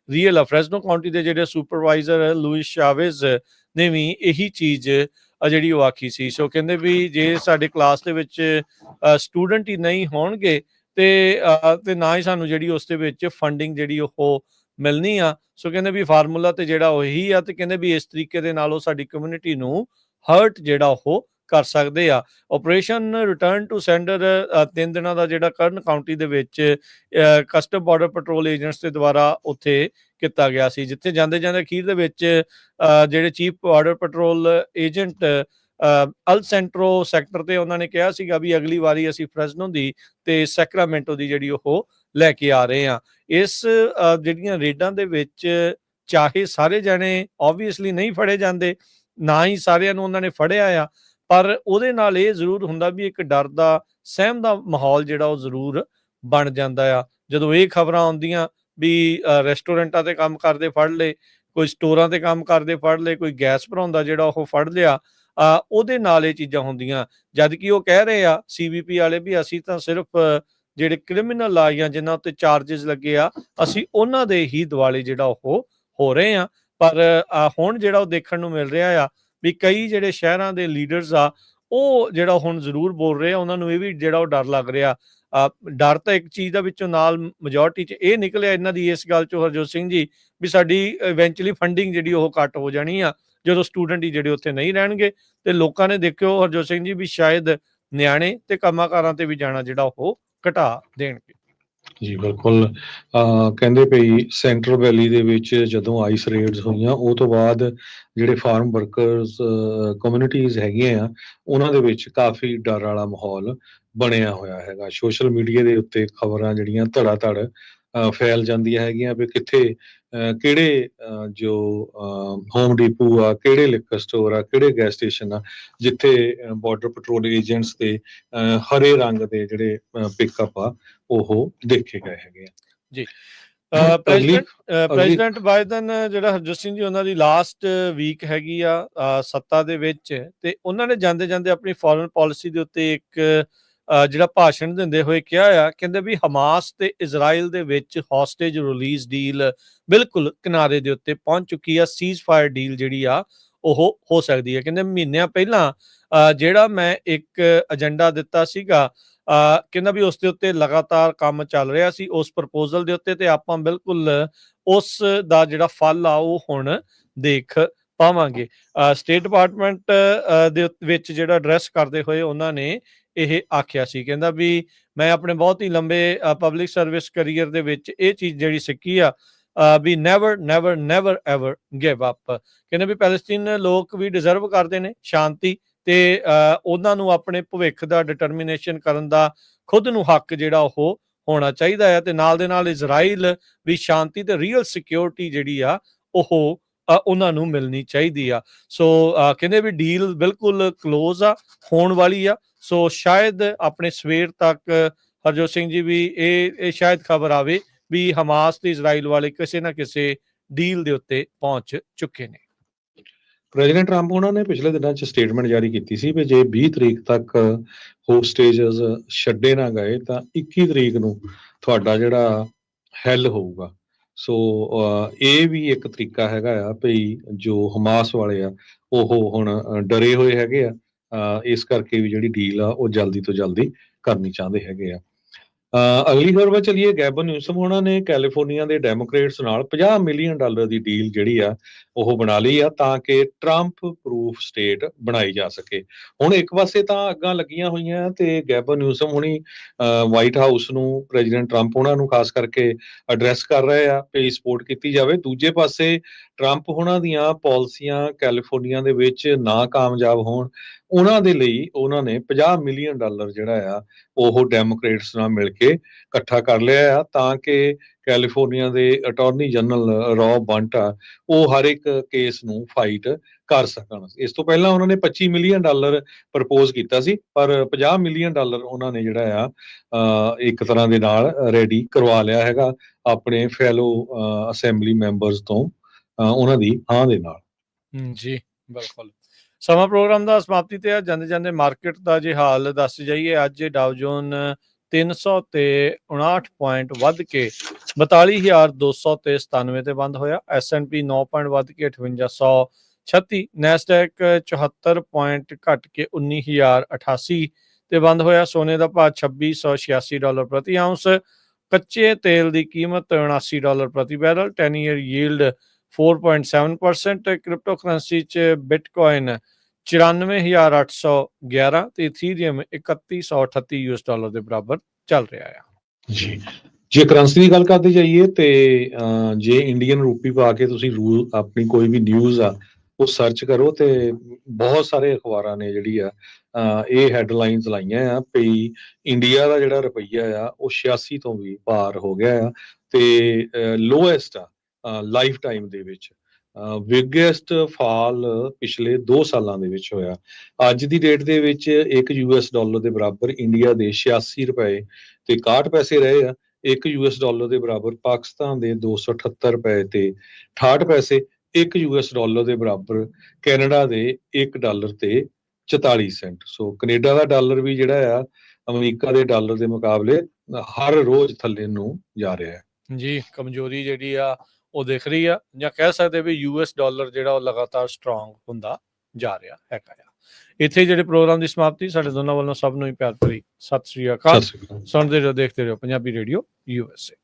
A: ਰੀਅਲ ਆ। ਫ੍ਰੈਜ਼ਨੋ ਕਾਉਂਟੀ ਦੇ ਜਿਹੜੇ ਸੁਪਰਵਾਈਜ਼ਰ ਲੂਇਸ ਸ਼ਾਵੇਜ਼ ਨੇ ਵੀ ਇਹੀ ਚੀਜ਼ ਜਿਹੜੀ ਉਹ ਆਖੀ ਸੀ। ਸੋ ਕਹਿੰਦੇ ਵੀ ਜੇ ਸਾਡੇ ਕਲਾਸ ਦੇ ਵਿੱਚ ਸਟੂਡੈਂਟ ਹੀ ਨਹੀਂ ਹੋਣਗੇ ਤੇ ਨਾ ਹੀ ਸਾਨੂੰ ਜਿਹੜੀ ਉਸ ਦੇ ਵਿੱਚ ਫੰਡਿੰਗ ਜਿਹੜੀ ਉਹ ਮਿਲਣੀ ਆ। ਸੋ ਕਹਿੰਦੇ ਵੀ ਫਾਰਮੂਲਾ ਤੇ ਜਿਹੜਾ ਉਹੀ ਆ, ਤੇ ਕਹਿੰਦੇ ਵੀ ਇਸ ਤਰੀਕੇ ਦੇ ਨਾਲ ਉਹ ਸਾਡੀ ਕਮਿਊਨਿਟੀ ਨੂੰ ਹਰਟ ਜਿਹੜਾ ਉਹ ਕਰ ਸਕਦੇ ਆ। ਆਪਰੇਸ਼ਨ ਰਿਟਰਨ ਟੂ ਸੈਂਡਰ 3 ਦਿਨਾਂ ਦਾ ਜਿਹੜਾ ਕਰਨ ਕਾਉਂਟੀ ਦੇ ਵਿੱਚ ਕਸਟਮ ਬਾਰਡਰ ਪੈਟਰੋਲ ਏਜੰਟਸ ਦੇ ਦੁਆਰਾ ਉੱਥੇ ਕੀਤਾ ਗਿਆ ਸੀ, ਜਿੱਥੇ ਜਾਂਦੇ ਜਾਂਦੇ ਅਖੀਰ ਦੇ ਵਿੱਚ ਜਿਹੜੇ ਚੀਫ ਬਾਰਡਰ ਪੈਟਰੋਲ ਏਜੰਟ ਅਲ ਸੈਂਟਰੋ ਸੈਕਟਰ ਤੇ ਉਹਨਾਂ ਨੇ ਕਿਹਾ ਸੀਗਾ ਵੀ ਅਗਲੀ ਵਾਰੀ ਅਸੀਂ ਫ੍ਰੈਜ਼ਨੋ ਦੀ ਤੇ ਸੈਕਰਾਮੈਂਟੋ ਦੀ ਜਿਹੜੀ ਉਹ ਲੈ ਕੇ ਆ ਰਹੇ ਆ। ਇਸ ਜਿਹੜੀਆਂ ਰੇਡਾਂ ਦੇ ਵਿੱਚ ਚਾਹੇ ਸਾਰੇ ਜਾਣੇ ਓਬਵੀਅਸਲੀ ਨਹੀਂ ਫੜੇ ਜਾਂਦੇ, ਨਾ ਹੀ ਸਾਰਿਆਂ ਨੂੰ ਉਹਨਾਂ ਨੇ ਫੜਿਆ ਆ, ਪਰ ਉਹਦੇ ਨਾਲ ਇਹ ਜ਼ਰੂਰ ਹੁੰਦਾ ਵੀ ਇੱਕ ਡਰ ਦਾ ਸਹਿਮ ਦਾ ਮਾਹੌਲ ਜਿਹੜਾ ਉਹ ਜ਼ਰੂਰ ਬਣ ਜਾਂਦਾ ਆ। ਜਦੋਂ ਇਹ ਖਬਰਾਂ ਆਉਂਦੀਆਂ ਵੀ ਰੈਸਟੋਰੈਂਟਾਂ ਤੇ ਕੰਮ ਕਰਦੇ ਫੜ ਲਏ, ਕੋਈ ਸਟੋਰਾਂ ਤੇ ਕੰਮ ਕਰਦੇ ਫੜ ਲਏ, ਕੋਈ ਗੈਸ ਭਰਾਉਂਦਾ ਜਿਹੜਾ ਉਹ ਫੜ ਲਿਆ, ਉਹਦੇ ਨਾਲ ਇਹ ਚੀਜ਼ਾਂ ਹੁੰਦੀਆਂ। ਜਦ ਕਿ ਉਹ ਕਹਿ ਰਹੇ ਆ CBP ਵਾਲੇ ਵੀ ਅਸੀਂ ਤਾਂ ਸਿਰਫ ਜਿਹੜੇ ਕ੍ਰਿਮੀਨਲ ਆ ਜਾਂ ਜਿਨ੍ਹਾਂ ਉੱਤੇ ਚਾਰਜਸ ਲੱਗੇ ਆ ਅਸੀਂ ਉਹਨਾਂ ਦੇ ਹੀ ਦੁਆਲੇ ਜਿਹੜਾ ਉਹ ਹੋ ਰਹੇ ਆ। ਪਰ ਹੁਣ ਜਿਹੜਾ ਉਹ ਦੇਖਣ ਨੂੰ ਮਿਲ ਰਿਹਾ ਆ ਵੀ ਕਈ ਜਿਹੜੇ ਸ਼ਹਿਰਾਂ ਦੇ ਲੀਡਰਸ ਆ ਉਹ ਜਿਹੜਾ ਹੁਣ ਜ਼ਰੂਰ ਬੋਲ ਰਹੇ ਆ, ਉਹਨਾਂ ਨੂੰ ਇਹ ਵੀ ਜਿਹੜਾ ਉਹ ਡਰ ਲੱਗ ਰਿਹਾ। ਡਰ ਤਾਂ ਇੱਕ ਚੀਜ਼ ਦਾ ਵਿੱਚੋਂ ਨਾਲ ਮੈਜੋਰਟੀ 'ਚ ਇਹ ਨਿਕਲਿਆ ਇਹਨਾਂ ਦੀ ਇਸ ਗੱਲ 'ਚੋਂ ਹਰਜੋਤ ਸਿੰਘ ਜੀ ਵੀ ਸਾਡੀ ਇਵੈਂਚੁਅਲੀ ਫੰਡਿੰਗ ਜਿਹੜੀ ਉਹ ਕੱਟ ਹੋ ਜਾਣੀ ਆ ਜਦੋਂ ਸਟੂਡੈਂਟ ਹੀ ਜਿਹੜੇ ਉੱਥੇ ਨਹੀਂ ਰਹਿਣਗੇ। ਤੇ ਲੋਕਾਂ ਨੇ ਦੇਖਿਓ ਹਰਜੋਤ ਸਿੰਘ ਜੀ ਵੀ ਸ਼ਾਇਦ ਨਿਆਣੇ ਤੇ ਕੰਮਾਂ-ਕਾਰਾਂ ਤੇ ਵੀ ਜਾਣਾ ਜਿਹੜਾ ਉਹ ਘਟਾ ਦੇਣਗੇ।
B: ਜੀ ਬਿਲਕੁਲ। ਕਹਿੰਦੇ ਪਈ ਸੈਂਟਰਲ ਵੈਲੀ ਦੇ ਵਿੱਚ ਜਦੋਂ ਆਈਸ ਰੇਡਸ ਹੋਈਆਂ ਉਹ ਤੋਂ ਬਾਅਦ ਜਿਹੜੇ ਫਾਰਮ ਵਰਕਰਸ ਕਮਿਊਨਿਟੀਜ਼ ਹੈਗੀਆਂ ਆ ਉਹਨਾਂ ਦੇ ਵਿੱਚ ਕਾਫੀ ਡਰ ਵਾਲਾ ਮਾਹੌਲ ਬਣਿਆ ਹੋਇਆ ਹੈਗਾ। ਸੋਸ਼ਲ ਮੀਡੀਆ ਦੇ ਉੱਤੇ ਖਬਰਾਂ ਜਿਹੜੀਆਂ ਧੜਾ ਧੜ ਫੈਲ ਜਾਂਦੀਆਂ ਹੈਗੀਆਂ ਵੀ ਕਿੱਥੇ ਕਿਹੜੇ ਜੋ ਹੋਮ ਡੀਪੂ ਆ, ਕਿਹੜੇ ਲਿਕਰ ਸਟੋਰ ਆ, ਕਿਹੜੇ ਗੈਸ ਸਟੇਸ਼ਨ ਆ ਜਿੱਥੇ ਬਾਰਡਰ ਪੈਟਰੋਲ ਏਜੰਟਸ ਦੇ ਹਰੇ ਰੰਗ ਦੇ ਜਿਹੜੇ ਪਿਕਅਪ ਆ ਉਹ ਦੇਖੇ ਗਏ ਹੈਗੇ ਆ।
A: ਜੀ।
B: ਅਗਲੀ
A: ਪ੍ਰੈਜ਼ੀਡੈਂਟ ਬਾਈਡਨ ਜਿਹੜਾ ਹਰਜੋਤ ਸਿੰਘ ਜੀ ਉਹਨਾਂ ਦੀ ਲਾਸਟ ਵੀਕ ਹੈਗੀ ਆ ਸੱਤਾ ਦੇ ਵਿੱਚ, ਤੇ ਉਹਨਾਂ ਨੇ ਜਾਂਦੇ ਆਪਣੀ ਫੋਰਨ ਪਾਲਿਸੀ ਦੇ ਉੱਤੇ ਇੱਕ ਜਿਹੜਾ ਭਾਸ਼ਣ ਦਿੰਦੇ ਹੋਏ ਕਿਹਾ ਆ, ਕਹਿੰਦੇ ਵੀ ਹਮਾਸ ਤੇ ਇਜ਼ਰਾਈਲ ਦੇ ਵਿੱਚ ਹੌਸਟੇਜ ਰਿਲੀਜ਼ ਡੀਲ ਬਿਲਕੁਲ ਕਿਨਾਰੇ ਦੇ ਉੱਤੇ ਪਹੁੰਚ ਚੁੱਕੀ ਆ, ਸੀਜ਼ ਫਾਇਰ ਡੀਲ ਜਿਹੜੀ ਆ ਉਹ ਹੋ ਸਕਦੀ ਹੈ। ਕਹਿੰਦੇ ਮਹੀਨਿਆਂ ਪਹਿਲਾਂ ਜਿਹੜਾ ਮੈਂ ਇੱਕ ਏਜੰਡਾ ਦਿੱਤਾ ਸੀਗਾ, ਕਹਿੰਦਾ ਵੀ ਉਸ ਦੇ ਉੱਤੇ ਲਗਾਤਾਰ ਕੰਮ ਚੱਲ ਰਿਹਾ ਸੀ ਉਸ ਪ੍ਰਪੋਜ਼ਲ ਦੇ ਉੱਤੇ, ਤੇ ਆਪਾਂ ਬਿਲਕੁਲ ਉਸ ਦਾ ਜਿਹੜਾ ਫਲ ਆ ਉਹ ਹੁਣ ਦੇਖ ਪਾਵਾਂਗੇ। ਸਟੇਟ ਡਿਪਾਰਟਮੈਂਟ ਦੇ ਵਿੱਚ ਜਿਹੜਾ ਐਡਰੈਸ ਕਰਦੇ ਹੋਏ ਉਹਨਾਂ ਨੇ ਇਹ ਆਖਿਆ ਸੀ, ਕਹਿੰਦਾ ਵੀ ਮੈਂ ਆਪਣੇ ਬਹੁਤ ਹੀ ਲੰਬੇ ਪਬਲਿਕ ਸਰਵਿਸ ਕਰੀਅਰ ਦੇ ਵਿੱਚ ਇਹ ਚੀਜ਼ ਜਿਹੜੀ ਸਿੱਖੀ ਆ we never never never ever give up. ਕਹਿੰਦੇ ਵੀ ਪੈਲਸਤੀਨ ਲੋਕ ਵੀ ਡਿਜ਼ਰਵ ਕਰਦੇ ਨੇ ਸ਼ਾਂਤੀ, ਤੇ ਉਹਨਾਂ ਨੂੰ ਆਪਣੇ ਭਵਿੱਖ ਦਾ ਡਿਟਰਮੀਨੇਸ਼ਨ ਕਰਨ ਦਾ ਖੁਦ ਨੂੰ ਹੱਕ ਜਿਹੜਾ ਉਹ ਹੋਣਾ ਚਾਹੀਦਾ ਹੈ, ਤੇ ਨਾਲ ਦੇ ਨਾਲ ਇਜ਼ਰਾਈਲ ਵੀ ਸ਼ਾਂਤੀ ਤੇ ਰੀਅਲ ਸਿਕਿਉਰਿਟੀ ਜਿਹੜੀ ਆ ਉਹ ਉਹਨਾਂ ਨੂੰ ਮਿਲਣੀ ਚਾਹੀਦੀ ਆ। ਸੋ ਕਹਿੰਦੇ ਵੀ ਡੀਲ ਬਿਲਕੁਲ ਕਲੋਜ਼ ਆ, ਹੋਣ ਵਾਲੀ ਆ। ਸੋ ਸ਼ਾਇਦ ਆਪਣੇ ਸਵੇਰ ਤੱਕ ਹਰਜੋਤ ਸਿੰਘ ਜੀ ਵੀ ਇਹ ਸ਼ਾਇਦ ਖਬਰ ਆਵੇ ਵੀ ਹਮਾਸ ਤੇ ਇਜ਼ਰਾਈਲ ਵਾਲੇ ਕਿਸੇ ਨਾ ਕਿਸੇ ਡੀਲ ਦੇ ਉੱਤੇ ਪਹੁੰਚ ਚੁੱਕੇ ਨੇ।
B: ਪ੍ਰੈਜ਼ੀਡੈਂਟ ਟਰੰਪ ਉਹਨਾਂ ਨੇ ਪਿਛਲੇ ਦਿਨਾਂ 'ਚ ਸਟੇਟਮੈਂਟ ਜਾਰੀ ਕੀਤੀ ਸੀ ਵੀ ਜੇ 20 ਤਰੀਕ ਤੱਕ ਹੋਸਟੇਜਸ ਛੱਡੇ ਨਾ ਗਏ ਤਾਂ 21 ਤਰੀਕ ਨੂੰ ਤੁਹਾਡਾ ਜਿਹੜਾ ਹੈਲ ਹੋਊਗਾ। ਸੋ ਇਹ ਵੀ ਇੱਕ ਤਰੀਕਾ ਹੈਗਾ ਆ ਭਈ ਜੋ ਹਮਾਸ ਵਾਲੇ ਆ ਉਹ ਹੁਣ ਡਰੇ ਹੋਏ ਹੈਗੇ ਆ, ਇਸ ਕਰਕੇ ਵੀ ਜਿਹੜੀ ਡੀਲ ਆ ਉਹ ਜਲਦੀ ਤੋਂ ਜਲਦੀ ਕਰਨੀ ਚਾਹੁੰਦੇ ਹੈਗੇ ਆ। ਅਗਲੀ ਖਬਰ ਵੱਲ ਚਲੀਏ। ਗੈਬਨ ਨਿਊਸਮ ਉਹਨਾਂ ਨੇ ਕੈਲੀਫੋਰਨੀਆ ਦੇ ਡੈਮੋਕ੍ਰੇਟਸ ਨਾਲ $50 ਮਿਲੀਅਨ ਦੀ ਡੀਲ ਜਿਹੜੀ ਆ ਉਹ ਬਣਾ ਲਈ ਆ ਤਾਂ ਕਿ ਟਰੰਪ ਪ੍ਰੂਫ ਸਟੇਟ ਬਣਾਈ ਜਾ ਸਕੇ। ਹੁਣ ਇੱਕ ਪਾਸੇ ਤਾਂ ਅੱਗਾਂ ਲੱਗੀਆਂ ਹੋਈਆਂ ਤੇ ਗੈਬਨ ਨਿਊਸਮ ਹੁਣੀ ਵਾਈਟ ਹਾਊਸ ਨੂੰ ਪ੍ਰੈਜ਼ੀਡੈਂਟ ਟਰੰਪ ਉਹਨਾਂ ਨੂੰ ਖਾਸ ਕਰਕੇ ਐਡਰੈਸ ਕਰ ਰਹੇ ਆ ਕਿ ਸਪੋਰਟ ਕੀਤੀ ਜਾਵੇ। ਦੂਜੇ ਪਾਸੇ ਟਰੰਪ ਉਹਨਾਂ ਦੀਆਂ ਪਾਲਿਸੀਆਂ ਕੈਲੀਫੋਰਨੀਆ ਦੇ ਵਿੱਚ ਨਾ ਕਾਮਯਾਬ ਹੋਣ, ਉਹਨਾਂ ਦੇ ਲਈ ਉਹਨਾਂ ਨੇ $50 ਮਿਲੀਅਨ ਜਿਹੜਾ ਆ ਉਹ ਡੈਮੋਕ੍ਰੇਟਸ ਨਾਲ ਮਿਲ ਕੇ ਇਕੱਠਾ ਕਰ ਲਿਆ ਆ ਤਾਂ ਕਿ ਕੈਲੀਫੋਰਨੀਆ ਦੇ ਅਟਾਰਨੀ ਜਨਰਲ ਰੌਬ ਬੰਟ ਆ ਉਹ ਹਰ ਇੱਕ ਕੇਸ ਨੂੰ ਫਾਈਟ ਕਰ ਸਕਣ। ਇਸ ਤੋਂ ਪਹਿਲਾਂ ਉਹਨਾਂ ਨੇ $25 ਮਿਲੀਅਨ ਪ੍ਰਪੋਜ਼ ਕੀਤਾ ਸੀ, ਪਰ $50 ਮਿਲੀਅਨ ਉਹਨਾਂ ਨੇ ਜਿਹੜਾ ਆ ਇੱਕ ਤਰ੍ਹਾਂ ਦੇ ਨਾਲ ਰੈਡੀ ਕਰਵਾ ਲਿਆ ਹੈਗਾ ਆਪਣੇ ਫੈਲੋ ਅਸੈਂਬਲੀ ਮੈਂਬਰਸ ਤੋਂ ਉਹਨਾਂ ਦੀ ਹਾਂ ਦੇ ਨਾਲ।
A: ਜੀ ਬਿਲਕੁਲ। ਸਮਾਂ ਪ੍ਰੋਗਰਾਮ ਦਾ ਸਮਾਪਤੀ ਤੇ ਆ। ਜਾਂਦੇ ਮਾਰਕੀਟ ਦਾ ਜੇ ਹਾਲ ਦੱਸ ਜਾਈਏ, ਅੱਜ ਡਾਊ ਜੋਨ 359 ਪੁਆਇੰਟ ਵੱਧ ਕੇ 42,297 ਤੇ ਬੰਦ ਹੋਇਆ। S&P 9 ਪੁਆਇੰਟ ਵੱਧ ਕੇ 5836, ਨੈਸਡੈਕ 74 ਪੁਆਇੰਟ ਘਟ ਕੇ 19,088 ਤੇ ਬੰਦ ਹੋਇਆ। ਸੋਨੇ ਦਾ ਭਾਅ $2686 ਪ੍ਰਤੀ ਆਉਂਸ, ਕੱਚੇ ਤੇਲ ਦੀ ਕੀਮਤ $79 ਪ੍ਰਤੀ barrel, 10 year yield 4.7%। Crypto currency 'ਚ ਬਿਟਕੋਇਨ 94,811 ਤੇ ਇਥੀਰੀਅਮ 3138 US$ ਦੇ ਬਰਾਬਰ ਚੱਲ ਰਿਹਾ ਆ।
B: ਜੀ, ਜੇ ਕਰੰਸੀ ਦੀ ਗੱਲ ਕਰਦੇ ਜਾਈਏ ਤੇ ਜੇ ਇੰਡੀਅਨ ਰੂਪੀ ਪਾ ਕੇ ਤੁਸੀਂ ਆਪਣੀ ਕੋਈ ਵੀ ਨਿਊਜ਼ ਆ ਉਹ ਸਰਚ ਕਰੋ ਤੇ ਬਹੁਤ ਸਾਰੇ ਅਖਬਾਰਾਂ ਨੇ ਜਿਹੜੀ ਆ ਇਹ ਹੈਡਲਾਈਨਸ ਲਾਈਆਂ ਆ ਵੀ ਇੰਡੀਆ ਦਾ ਜਿਹੜਾ ਰੁਪਈਆ ਆ ਉਹ 86 ਤੋਂ ਵੀ ਪਾਰ ਹੋ ਗਿਆ ਆ ਤੇ ਲੋਐਸਟ ਆ ਲਾਈਫ ਟਾਈਮ ਦੇ ਵਿੱਚ। ਬਿਗੇਸਟ ਫਾਲ ਪਿਛਲੇ 2 ਸਾਲਾਂ ਦੇ ਵਿੱਚ ਹੋਇਆ। ਅੱਜ ਦੀ ਡੇਟ ਦੇ ਵਿੱਚ $1 ਦੇ ਬਰਾਬਰ ਇੰਡੀਆ ਦੇ 86 ਰੁਪਏ ਤੇ 61 ਪੈਸੇ ਰਹੇ ਆ। $1 ਦੇ ਬਰਾਬਰ ਪਾਕਿਸਤਾਨ ਦੇ 278 ਰੁਪਏ ਤੇ 68 ਪੈਸੇ, $1 ਦੇ ਬਰਾਬਰ ਕੈਨੇਡਾ ਦੇ $1 ਤੇ 44 ਸੈਂਟ। ਸੋ ਕੈਨੇਡਾ ਦਾ ਡਾਲਰ ਵੀ ਜਿਹੜਾ ਆ ਅਮਰੀਕਾ ਦੇ ਡਾਲਰ ਦੇ ਮੁਕਾਬਲੇ ਹਰ ਰੋਜ਼ ਥੱਲੇ ਨੂੰ ਜਾ ਰਿਹਾ ਹੈ।
A: ਜੀ, ਕਮਜ਼ੋਰੀ ਜਿਹੜੀ ਆ ਉਹ ਦਿਖ ਰਹੀ ਆ, ਜਾਂ ਕਹਿ ਸਕਦੇ ਵੀ $, ਜਿਹੜਾ ਉਹ ਲਗਾਤਾਰ ਸਟਰੋਂਗ ਹੁੰਦਾ ਜਾ ਰਿਹਾ ਹੈਗਾ ਆ। ਇੱਥੇ ਜਿਹੜੇ ਪ੍ਰੋਗਰਾਮ ਦੀ ਸਮਾਪਤੀ। ਸਾਡੇ ਦੋਨਾਂ ਵੱਲੋਂ ਸਭ ਨੂੰ ਹੀ ਪਿਆਰ ਭਰੀ ਸਤਿ ਸ੍ਰੀ ਅਕਾਲ। ਸੁਣਦੇ ਰਹੋ, ਦੇਖਦੇ ਰਹੋ ਪੰਜਾਬੀ ਰੇਡੀਓ USA।